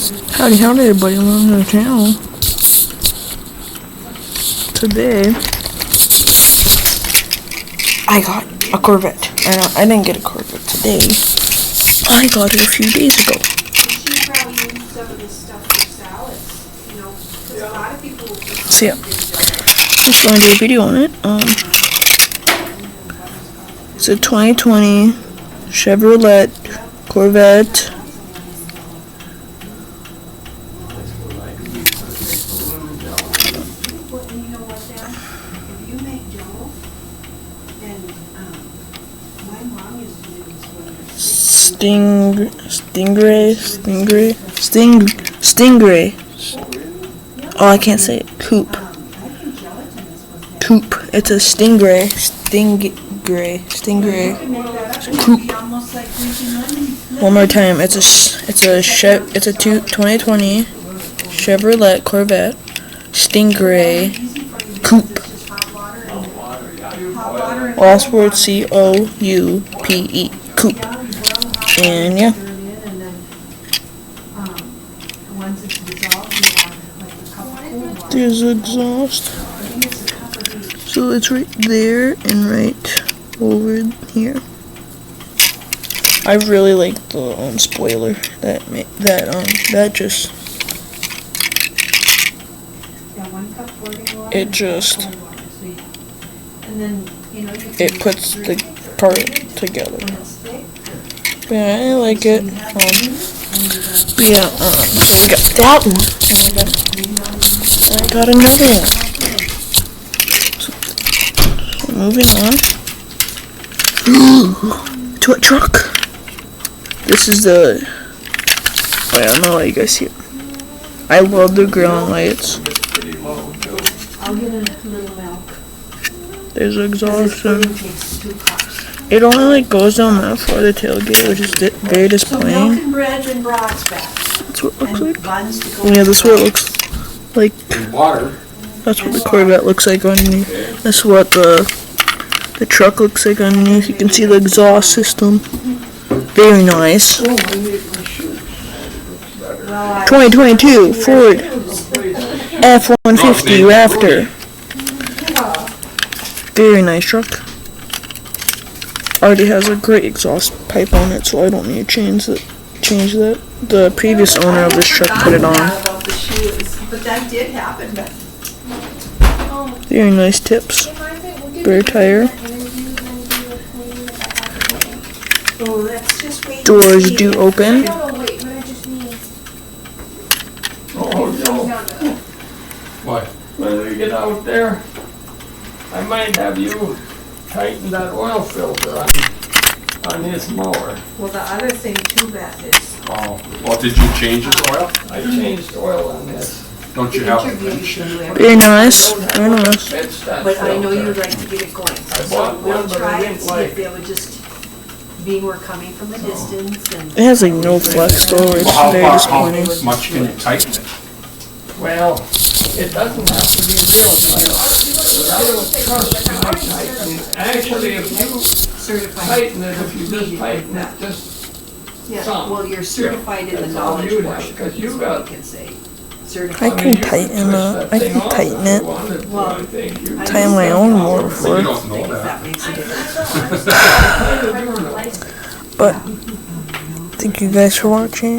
Howdy everybody, welcome to the channel. Today, I got a Corvette. I didn't get a Corvette today. I got it a few days ago. You probably use some of this stuff for salads, you know, because a lot of people will put So yeah, I'm just going to do a video on it. It's a 2020 Chevrolet Corvette. you know what, Dan? If you make dough, and my mom used to do this Stingray. Oh, I can't say it. Coupe. It's a Stingray. Coupe. One more time. It's a 2020 Chevrolet Corvette Stingray Coupe. Last word COUPE. Coupe. And yeah. There's exhaust. So it's right there and right over here. I really like the spoiler that just it puts the car together. Yeah, I like it. But yeah, so we got that one. And I got another one. So moving on to a truck. This is the. Wait, I don't know how you guys see it. I love the ground lights. I'll get a little milk. There's exhaust. It only goes down that far, the tailgate, which is very disappointing. So milk and bread and broad's back. That's what it looks like. Buns to go Yeah, this is what it looks like. Water. That's what the Corvette looks like underneath. That's what the truck looks like underneath. You can see the exhaust system. Very nice. 2022 Ford F-150 Raptor. Very nice truck. Already has a great exhaust pipe on it, so I don't need to change that. The previous owner of this truck put it on. But that did happen. Very nice tips. Bare tire. Doors do open. What? When we get out there, I might have you tighten that oil filter on his mower. Well, the other thing too, Beth, is Oh, Well, did you change his oil? I changed oil on this. Don't you have a wrench? Very nice. Very nice. Fixed that but I know filter. you'd like to get it going. I So bought we'll one, but I try and didn't see like if they would just, being we're coming from a distance and. It has like no flex though. It's Well, very how disappointing. much can you tighten it? Well, it doesn't have to be real tight. I don't trust my tightening. Actually, if you Certified. tighten it, if you just tighten it, just Yeah, some. well, you're certified in the That's all knowledge you'd have, portion, because you is got- what we can say. I Certified. can tighten it. Well, Tie my own mower before. You don't know If that. that makes a difference. But thank you guys for watching.